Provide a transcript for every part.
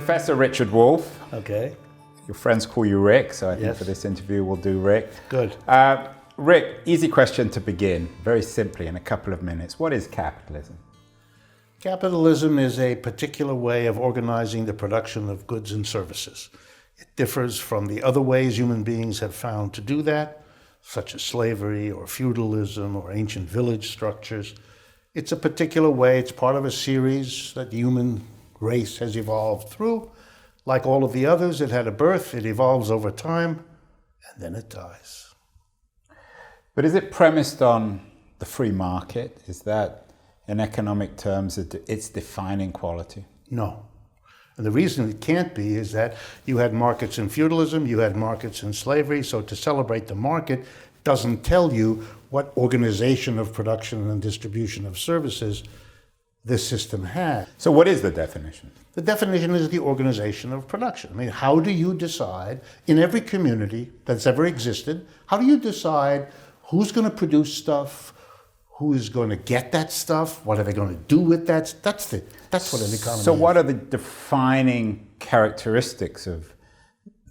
Professor Richard Wolff. Okay. Your friends call you Rick, so I think Yes. for this interview we'll do Rick. Good. Rick, easy question to begin, very simply in a couple of minutes. What is capitalism? Capitalism is a particular way of organizing the production of goods and services. It differs from the other ways human beings have found to do that, such as slavery or feudalism or ancient village structures. It's a particular way, it's part of a series that the human race has evolved through. Like all of the others, it had a birth, it evolves over time, and then it dies. But is it premised on the free market? Is that, in economic terms, its defining quality? No. And the reason it can't be is that you had markets in feudalism, you had markets in slavery, so to celebrate the market doesn't tell you what organization of production and distribution of services this system had. So what is the definition? The definition is the organization of production. I mean, how do you decide, in every community that's ever existed, how do you decide who's going to produce stuff, who is going to get that stuff, what are they going to do with that? That's what an economy is. So what are the defining characteristics of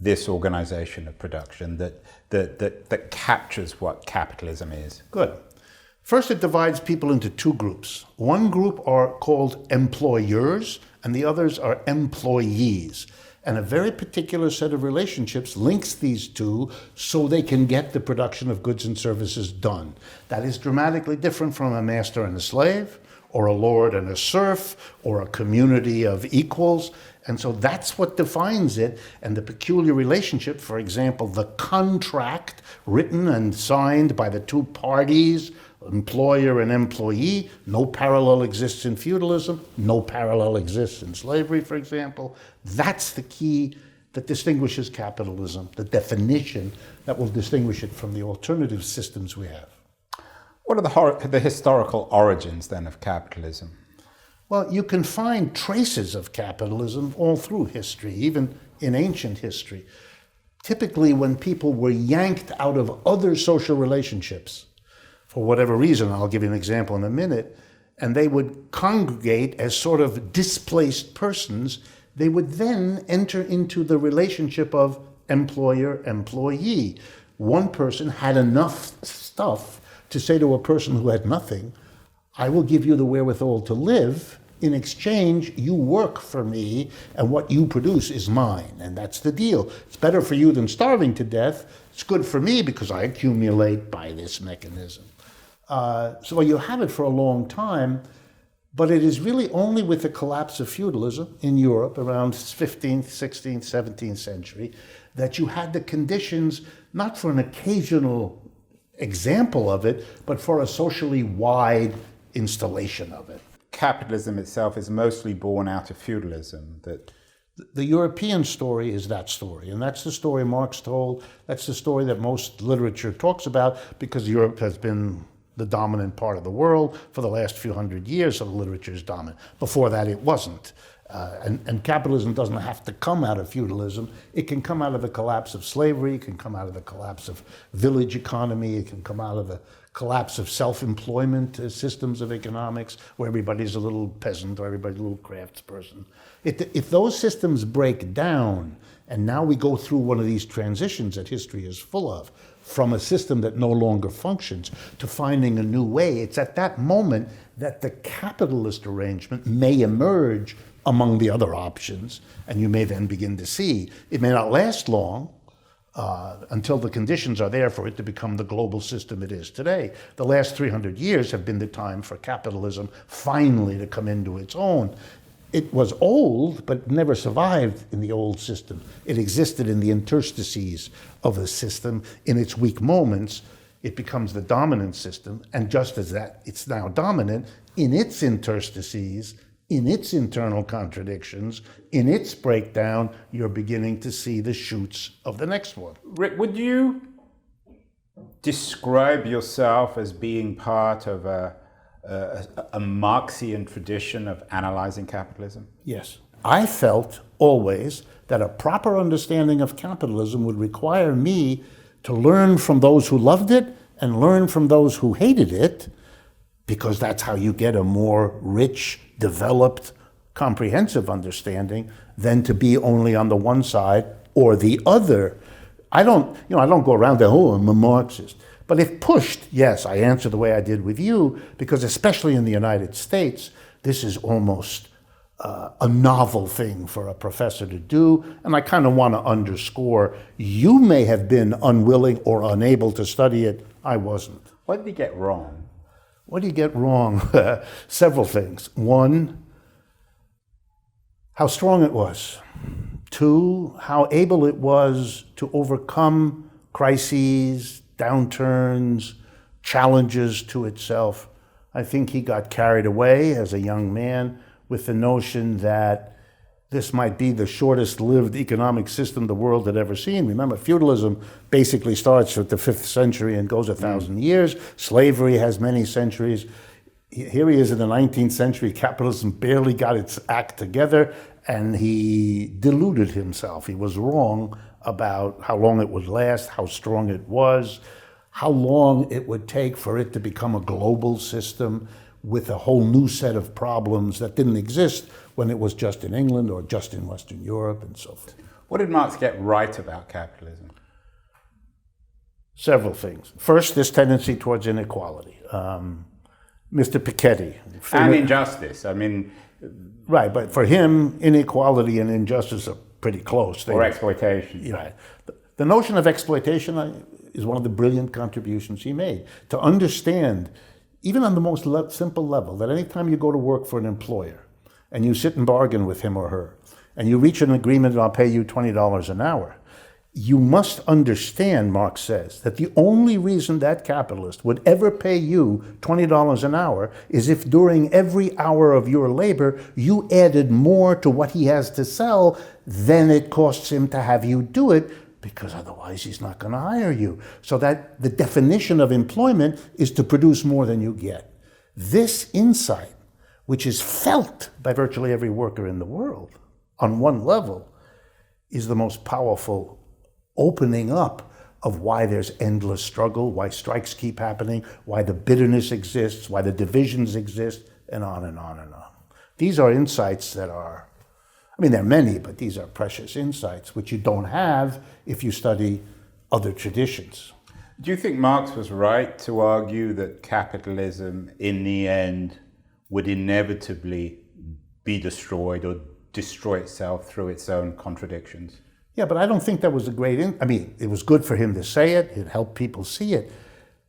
this organization of production that captures what capitalism is? Good. First, it divides people into two groups. One group are called employers, and the others are employees. And a very particular set of relationships links these two so they can get the production of goods and services done. That is dramatically different from a master and a slave, or a lord and a serf, or a community of equals. And so that's what defines it. And the peculiar relationship, for example, the contract written and signed by the two parties, employer and employee, no parallel exists in feudalism, no parallel exists in slavery, for example. That's the key that distinguishes capitalism, the definition that will distinguish it from the alternative systems we have. What are the historical origins then of capitalism? Well, you can find traces of capitalism all through history, even in ancient history. Typically, when people were yanked out of other social relationships, for whatever reason, I'll give you an example in a minute, and they would congregate as sort of displaced persons, they would then enter into the relationship of employer-employee. One person had enough stuff to say to a person who had nothing, I will give you the wherewithal to live. In exchange, you work for me, and what you produce is mine. And that's the deal. It's better for you than starving to death. It's good for me because I accumulate by this mechanism. So you have it for a long time, but it is really only with the collapse of feudalism in Europe around 15th, 16th, 17th century that you had the conditions, not for an occasional example of it, but for a socially wide installation of it. Capitalism itself is mostly born out of feudalism. The European story is that story, and that's the story Marx told. That's the story that most literature talks about because Europe has been the dominant part of the world for the last few hundred years, so the literature is dominant. Before that, it wasn't. And capitalism doesn't have to come out of feudalism. It can come out of the collapse of slavery, it can come out of the collapse of village economy, it can come out of the collapse of self-employment systems of economics, where everybody's a little peasant or everybody's a little craftsperson. If those systems break down, and now we go through one of these transitions that history is full of, from a system that no longer functions to finding a new way, it's at that moment that the capitalist arrangement may emerge among the other options, and you may then begin to see it may not last long until the conditions are there for it to become the global system it is today. The last 300 years have been the time for capitalism finally to come into its own. It was old, but never survived in the old system. It existed in the interstices of a system. In its weak moments, it becomes the dominant system, and just as that, it's now dominant in its interstices, in its internal contradictions, in its breakdown, you're beginning to see the shoots of the next one. Rick, would you describe yourself as being part of a Marxian tradition of analyzing capitalism? Yes. I felt always that a proper understanding of capitalism would require me to learn from those who loved it and learn from those who hated it, because that's how you get a more rich, developed, comprehensive understanding than to be only on the one side or the other. I don't go around there, oh, I'm a Marxist. But if pushed, yes, I answer the way I did with you, because especially in the United States, this is almost a novel thing for a professor to do. And I kind of want to underscore, you may have been unwilling or unable to study it. I wasn't. What did he get wrong? What did he get wrong? Several things. One, how strong it was. Two, how able it was to overcome crises, downturns, challenges to itself. I think he got carried away as a young man with the notion that this might be the shortest lived economic system the world had ever seen. Remember, feudalism basically starts with the 5th century and goes 1,000 years. Slavery has many centuries. Here he is in the 19th century. Capitalism barely got its act together, and he deluded himself. He was wrong about how long it would last, how strong it was, how long it would take for it to become a global system with a whole new set of problems that didn't exist when it was just in England or just in Western Europe and so forth. What did Marx get right about capitalism? Several things. First, this tendency towards inequality. Mr. Piketty. And injustice. I mean... Right, but for him, inequality and injustice are pretty close. Or exploitation. Right. The notion of exploitation is one of the brilliant contributions he made. To understand, even on the most simple level, that anytime you go to work for an employer and you sit and bargain with him or her, and you reach an agreement, I'll pay you $20 an hour, you must understand, Marx says, that the only reason that capitalist would ever pay you $20 an hour is if during every hour of your labor you added more to what he has to sell than it costs him to have you do it, because otherwise he's not going to hire you. So that the definition of employment is to produce more than you get. This insight, which is felt by virtually every worker in the world on one level, is the most powerful opening up of why there's endless struggle, why strikes keep happening, why the bitterness exists, why the divisions exist, and on and on and on. These are insights that are, there are many, but these are precious insights which you don't have if you study other traditions. Do you think Marx was right to argue that capitalism, in the end, would inevitably be destroyed or destroy itself through its own contradictions? Yeah, but I don't think that was a great... it was good for him to say it. It helped people see it.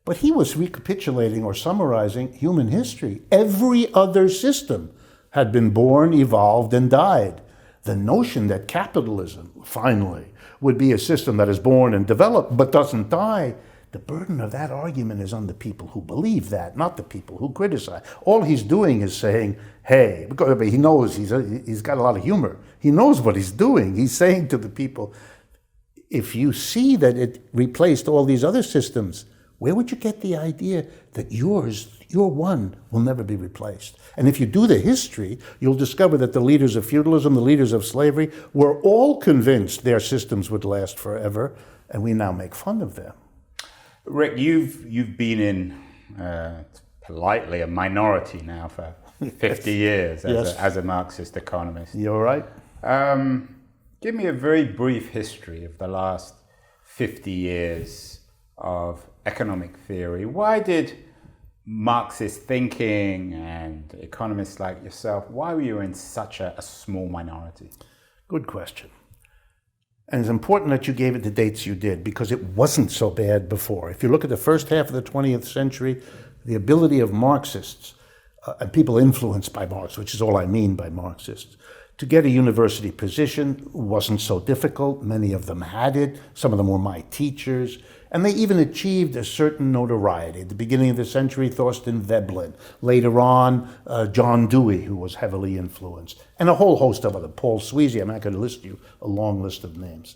But he was recapitulating or summarizing human history. Every other system had been born, evolved, and died. The notion that capitalism, finally, would be a system that is born and developed but doesn't die, the burden of that argument is on the people who believe that, not the people who criticize. All he's doing is saying, hey, because he knows he's got a lot of humor. He knows what he's doing. He's saying to the people, if you see that it replaced all these other systems, where would you get the idea that your one will never be replaced? And if you do the history, you'll discover that the leaders of feudalism, the leaders of slavery, were all convinced their systems would last forever, and we now make fun of them. Rick, you've been in, politely, a minority now for 50 years as a Marxist economist. You're right. Give me a very brief history of the last 50 years of economic theory. Why did Marxist thinking and economists like yourself, why were you in such a small minority? Good question. And it's important that you gave it the dates you did, because it wasn't so bad before. If you look at the first half of the 20th century, the ability of Marxists, and people influenced by Marx, which is all I mean by Marxists, to get a university position wasn't so difficult. Many of them had it. Some of them were my teachers. And they even achieved a certain notoriety. At the beginning of the century, Thorstein Veblen. Later on, John Dewey, who was heavily influenced. And a whole host of other. Paul Sweezy, I'm not going to list you a long list of names.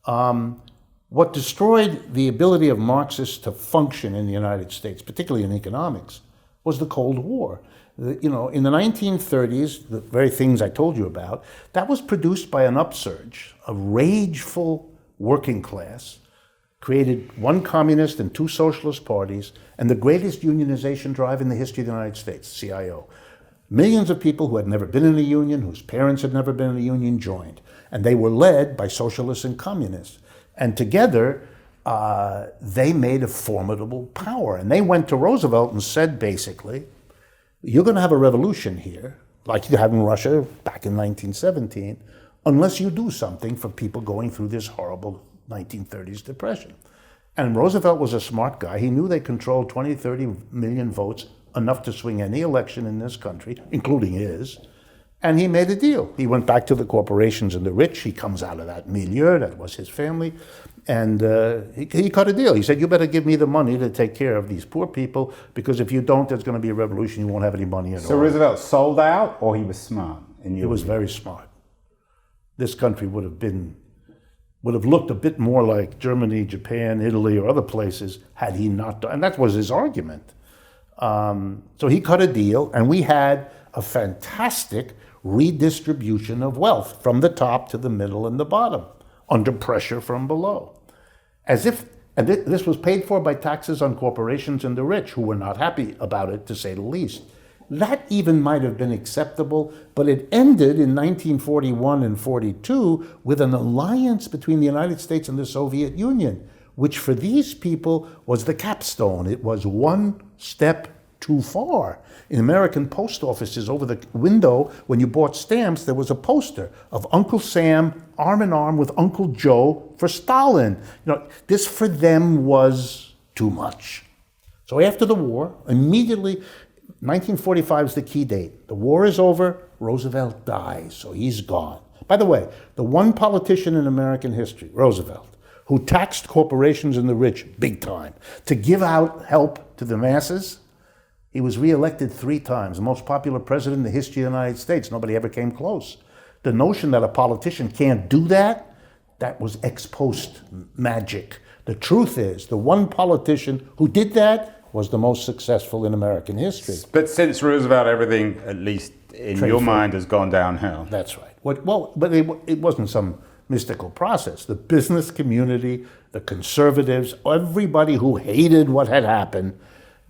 What destroyed the ability of Marxists to function in the United States, particularly in economics, was the Cold War. In the 1930s, the very things I told you about, that was produced by an upsurge, a rageful working class, created one communist and two socialist parties, and the greatest unionization drive in the history of the United States, CIO. Millions of people who had never been in a union, whose parents had never been in a union, joined. And they were led by socialists and communists. And together, they made a formidable power. And they went to Roosevelt and said, basically, you're going to have a revolution here, like you had in Russia back in 1917, unless you do something for people going through this horrible 1930s depression. And Roosevelt was a smart guy. He knew they controlled 20, 30 million votes, enough to swing any election in this country, including his. And he made a deal. He went back to the corporations and the rich. He comes out of that milieu, that was his family. And he cut a deal. He said, you better give me the money to take care of these poor people, because if you don't, there's going to be a revolution. You won't have any money at all. So Roosevelt sold out, or he was smart? He was very smart. This country would have looked a bit more like Germany, Japan, Italy, or other places had he not done. And that was his argument. So he cut a deal, and we had a fantastic redistribution of wealth from the top to the middle and the bottom, under pressure from below. As if, and this was paid for by taxes on corporations and the rich, who were not happy about it, to say the least. That even might have been acceptable, but it ended in 1941 and 42 with an alliance between the United States and the Soviet Union, which for these people was the capstone. It was one step too far. In American post offices, over the window, when you bought stamps, there was a poster of Uncle Sam arm in arm with Uncle Joe for Stalin. This for them was too much. So after the war, immediately, 1945 is the key date. The war is over, Roosevelt dies, so he's gone. By the way, the one politician in American history, Roosevelt, who taxed corporations and the rich big time to give out help to the masses, he was reelected 3 times, the most popular president in the history of the United States. Nobody ever came close. The notion that a politician can't do that, that was ex post magic. The truth is, the one politician who did that was the most successful in American history. But since Roosevelt, everything, at least in your mind, has gone downhill. That's right. But it wasn't some mystical process. The business community, the conservatives, everybody who hated what had happened,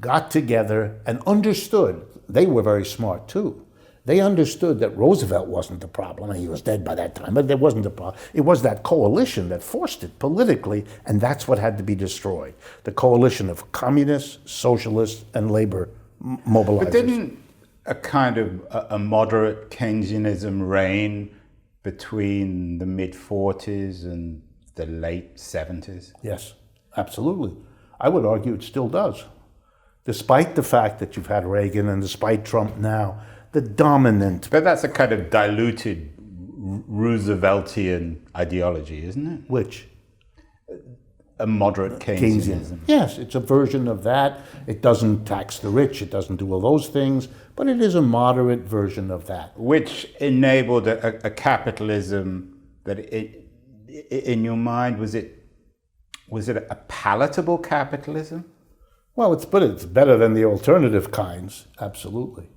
got together and understood. They were very smart too. They understood that Roosevelt wasn't the problem, and he was dead by that time, but there wasn't the problem. It was that coalition that forced it politically, and that's what had to be destroyed. The coalition of communists, socialists, and labor mobilizers. But didn't a kind of a moderate Keynesianism reign between the mid-40s and the late 70s? Yes, absolutely. I would argue it still does. Despite the fact that you've had Reagan and despite Trump now, the dominant... But that's a kind of diluted Rooseveltian ideology, isn't it? Which? A moderate Keynesianism. Yes, it's a version of that. It doesn't tax the rich, it doesn't do all those things, but it is a moderate version of that. Which enabled a capitalism that, in your mind, was it a palatable capitalism? Well, it's better than the alternative kinds, absolutely.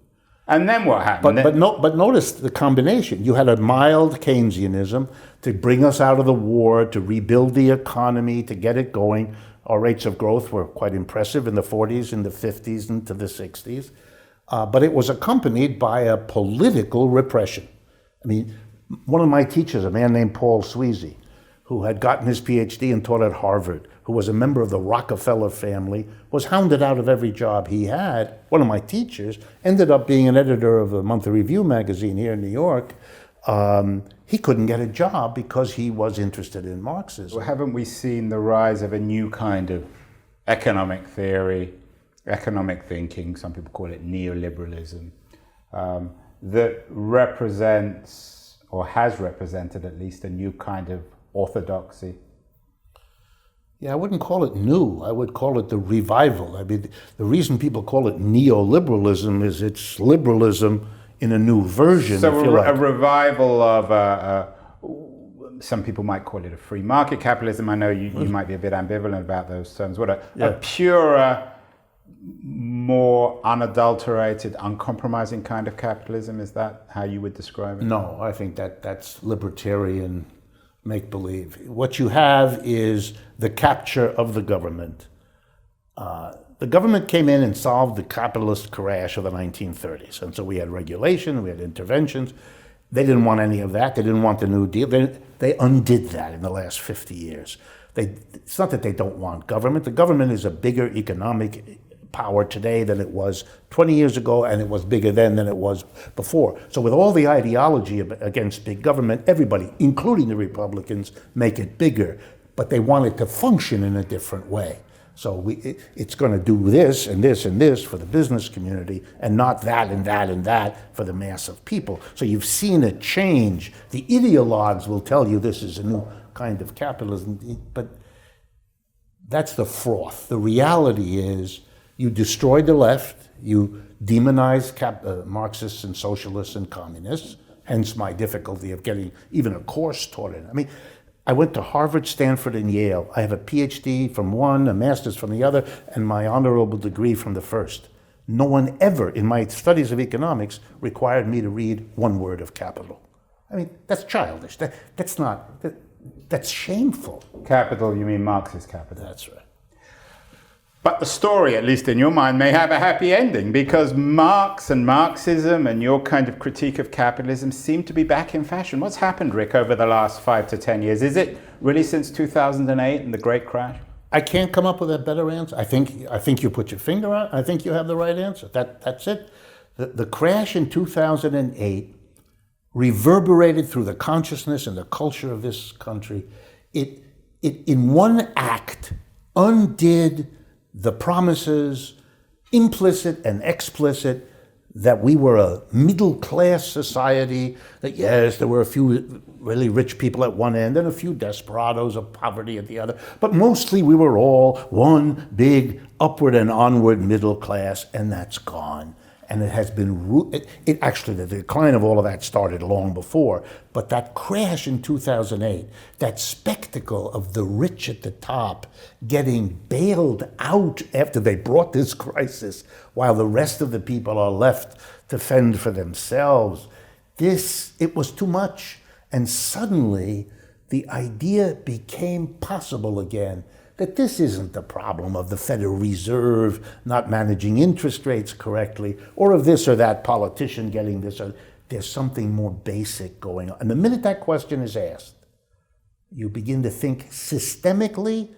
And then what happened? But notice the combination. You had a mild Keynesianism to bring us out of the war, to rebuild the economy, to get it going. Our rates of growth were quite impressive in the 40s, in the 50s, and to the 60s. But it was accompanied by a political repression. I mean, one of my teachers, a man named Paul Sweezy, who had gotten his PhD and taught at Harvard, who was a member of the Rockefeller family, was hounded out of every job he had. One of my teachers ended up being an editor of the Monthly Review magazine here in New York. He couldn't get a job because he was interested in Marxism. Well, haven't we seen the rise of a new kind of economic theory, economic thinking, some people call it neoliberalism, that represents, or has represented at least, a new kind of orthodoxy? Yeah, I wouldn't call it new. I would call it the revival. I mean, the reason people call it neoliberalism is it's liberalism in a new version. So a revival of, some people might call it a free market capitalism. I know you might be a bit ambivalent about those terms. What a purer, more unadulterated, uncompromising kind of capitalism? Is that how you would describe it? No, I think that's libertarian make-believe. What you have is the capture of the government. the government came in and solved the capitalist crash of the 1930s. And so we had regulation, we had interventions. They didn't want any of that. They didn't want the New Deal. They undid that in the last 50 years. It's not that they don't want government. The government is a bigger economic power today than it was 20 years ago, and it was bigger then than it was before. So with all the ideology against big government, everybody, including the Republicans, make it bigger. But they want it to function in a different way. So it's going to do this and this and this for the business community, and not that and that and that for the mass of people. So you've seen a change. The ideologues will tell you this is a new kind of capitalism, but that's the froth. The reality is you destroyed the left, you demonized Marxists and socialists and communists, hence my difficulty of getting even a course taught in. I mean, I went to Harvard, Stanford, and Yale. I have a PhD from one, a master's from the other, and my honorable degree from the first. No one ever, in my studies of economics, required me to read one word of capital. I mean, that's childish. That's shameful. Capital, you mean Marxist capital? That's right. But the story, at least in your mind, may have a happy ending, because Marx and Marxism and your kind of critique of capitalism seem to be back in fashion. What's happened, Rick, over the last 5 to 10 years? Is it really since 2008 and the Great Crash? I can't come up with a better answer. I think you put your finger on it. I think you have the right answer. That's it. The crash in 2008 reverberated through the consciousness and the culture of this country. It in one act undid the promises, implicit and explicit, that we were a middle-class society, that yes, there were a few really rich people at one end and a few desperados of poverty at the other, but mostly we were all one big upward and onward middle class, and that's gone. And it has been, actually, the decline of all of that started long before, but that crash in 2008, that spectacle of the rich at the top getting bailed out after they brought this crisis, while the rest of the people are left to fend for themselves, it was too much. And suddenly, the idea became possible again, that this isn't the problem of the Federal Reserve not managing interest rates correctly, or of this or that politician getting this. There's something more basic going on. And the minute that question is asked, you begin to think systemically,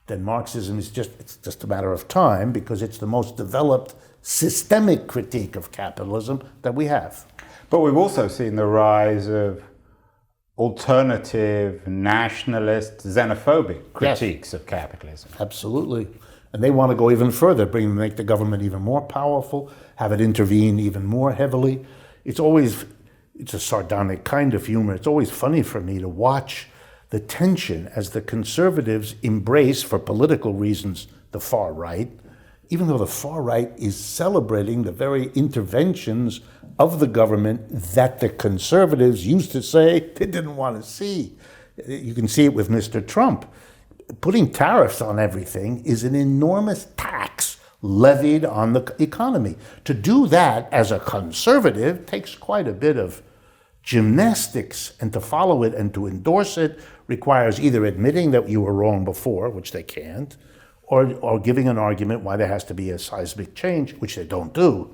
then Marxism is it's just a matter of time, because it's the most developed systemic critique of capitalism that we have. But we've also seen the rise of alternative, nationalist, xenophobic critiques of capitalism. Absolutely. And they want to go even further, make the government even more powerful, have it intervene even more heavily. It's a sardonic kind of humor. It's always funny for me to watch the tension as the conservatives embrace, for political reasons, the far right, even though the far right is celebrating the very interventions of the government that the conservatives used to say they didn't want to see. You can see it with Mr. Trump. Putting tariffs on everything is an enormous tax levied on the economy. To do that as a conservative takes quite a bit of gymnastics, and to follow it and to endorse it requires either admitting that you were wrong before, which they can't, or giving an argument why there has to be a seismic change, which they don't do.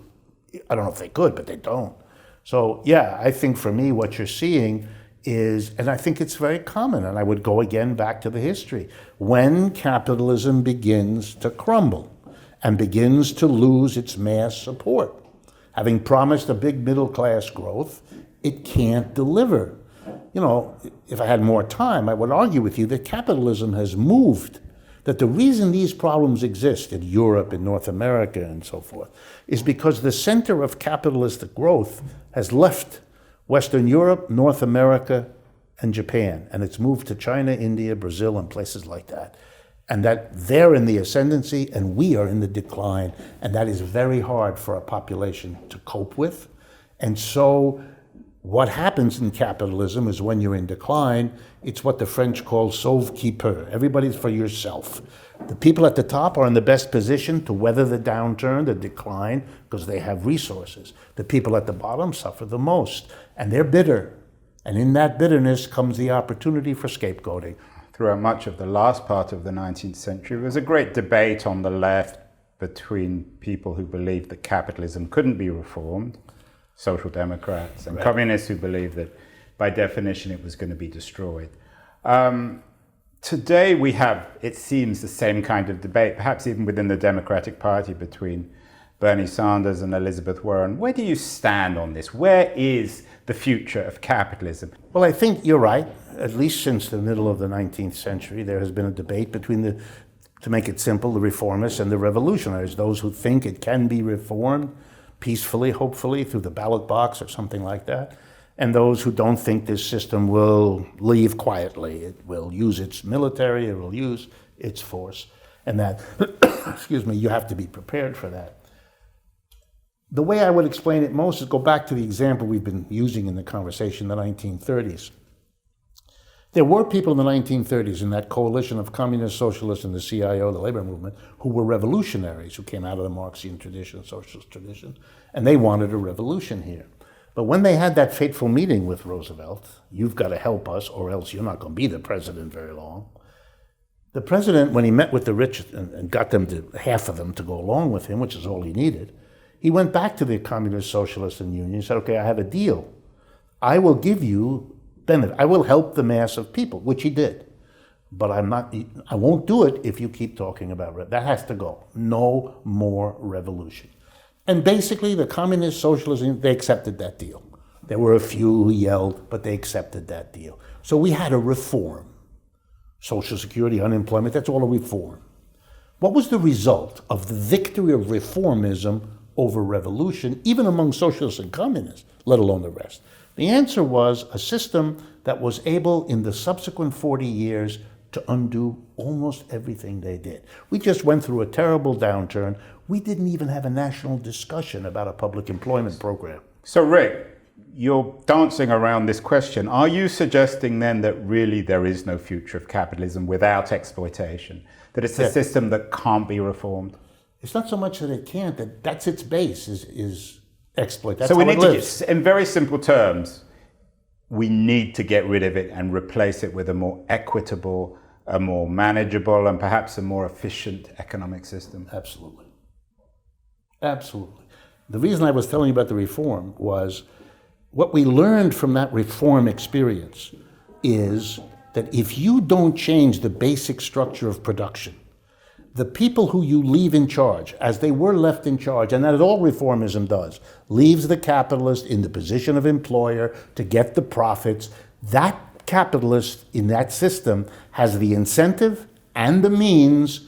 I don't know if they could, but they don't. So yeah, I think for me what you're seeing is, and I think it's very common, and I would go again back to the history, when capitalism begins to crumble and begins to lose its mass support, having promised a big middle class growth, it can't deliver. You know, if I had more time, I would argue with you that capitalism has moved, that the reason these problems exist in Europe, in North America, and so forth, is because the center of capitalistic growth has left Western Europe, North America, and Japan, and it's moved to China, India, Brazil, and places like that. And that they're in the ascendancy and we are in the decline, and that is very hard for a population to cope with. And so what happens in capitalism is when you're in decline, it's what the French call sauve qui peut. Everybody's for yourself. The people at the top are in the best position to weather the downturn, the decline, because they have resources. The people at the bottom suffer the most, and they're bitter. And in that bitterness comes the opportunity for scapegoating. Throughout much of the last part of the 19th century, there was a great debate on the left between people who believed that capitalism couldn't be reformed, social democrats, and Right. communists who believed that by definition it was going to be destroyed. Today we have, it seems, the same kind of debate, perhaps even within the Democratic Party, between Bernie Sanders and Elizabeth Warren. Where do you stand on this? Where is the future of capitalism? Well, I think you're right. At least since the middle of the 19th century, there has been a debate between to make it simple, the reformists and the revolutionaries, those who think it can be reformed peacefully, hopefully, through the ballot box or something like that, and those who don't think this system will leave quietly. It will use its military, it will use its force, and that, excuse me, you have to be prepared for that. The way I would explain it most is go back to the example we've been using in the conversation, the 1930s. There were people in the 1930s in that coalition of communists, socialists, and the CIO, the labor movement, who were revolutionaries, who came out of the Marxian tradition, socialist tradition, and they wanted a revolution here. But when they had that fateful meeting with Roosevelt, you've got to help us or else you're not going to be the president very long. The president, when he met with the rich and got them to, half of them to go along with him, which is all he needed, he went back to the communist, socialists, and unions and said, okay, I have a deal. I will give you benefit. I will help the mass of people, which he did. But I won't do it if you keep talking about it. That has to go. No more revolution. And basically, the communist, socialists, they accepted that deal. There were a few who yelled, but they accepted that deal. So we had a reform. Social Security, unemployment, that's all a reform. What was the result of the victory of reformism over revolution, even among socialists and communists, let alone the rest? The answer was a system that was able, in the subsequent 40 years, to undo almost everything they did. We just went through a terrible downturn. We didn't even have a national discussion about a public employment program. So, Rick, you're dancing around this question. Are you suggesting then that really there is no future of capitalism without exploitation? That it's a system that can't be reformed? It's not so much that it can't, that's its base, is exploit. That's so we how need it lives. to, in very simple terms, we need to get rid of it and replace it with a more equitable, a more manageable, and perhaps a more efficient economic system. Absolutely. Absolutely. The reason I was telling you about the reform was what we learned from that reform experience is that if you don't change the basic structure of production, the people who you leave in charge, as they were left in charge, and that is all reformism does, leaves the capitalist in the position of employer to get the profits, that capitalist in that system has the incentive and the means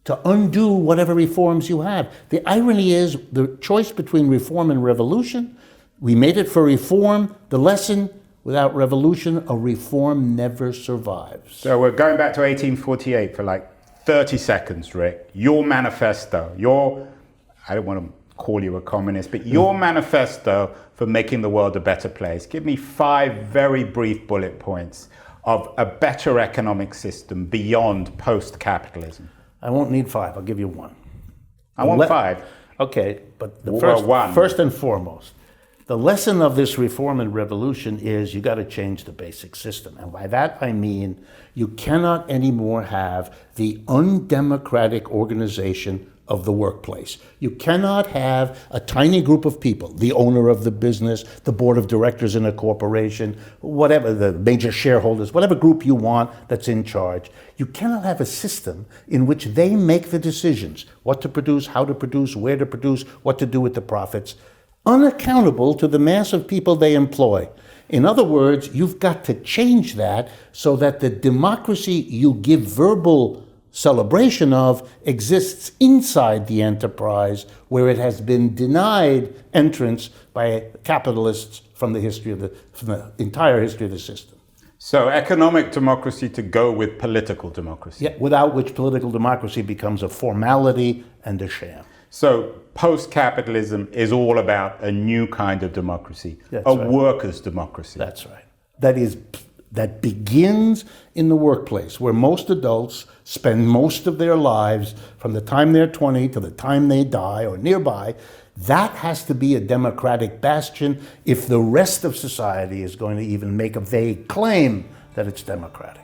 to undo whatever reforms you have. The irony is the choice between reform and revolution, we made it for reform. The lesson, without revolution, a reform never survives. So we're going back to 1848 for like 30 seconds, Rick. Your manifesto, I don't want to call you a communist, but your manifesto for making the world a better place. Give me 5 very brief bullet points of a better economic system beyond post-capitalism. I won't need 5, I'll give you 1. I want 5. Okay, but One. First and foremost, the lesson of this reform and revolution is you got to change the basic system. And by that I mean you cannot anymore have the undemocratic organization of the workplace. You cannot have a tiny group of people, the owner of the business, the board of directors in a corporation, whatever, the major shareholders, whatever group you want that's in charge. You cannot have a system in which they make the decisions, what to produce, how to produce, where to produce, what to do with the profits, unaccountable to the mass of people they employ. In other words, you've got to change that so that the democracy you give verbal celebration of exists inside the enterprise where it has been denied entrance by capitalists from the entire history of the system. So economic democracy to go with political democracy. Yeah, without which political democracy becomes a formality and a sham. So post-capitalism is all about a new kind of democracy, That's a right. workers' democracy. That's right. That begins in the workplace, where most adults spend most of their lives from the time they're 20 to the time they die or nearby. That has to be a democratic bastion if the rest of society is going to even make a vague claim that it's democratic.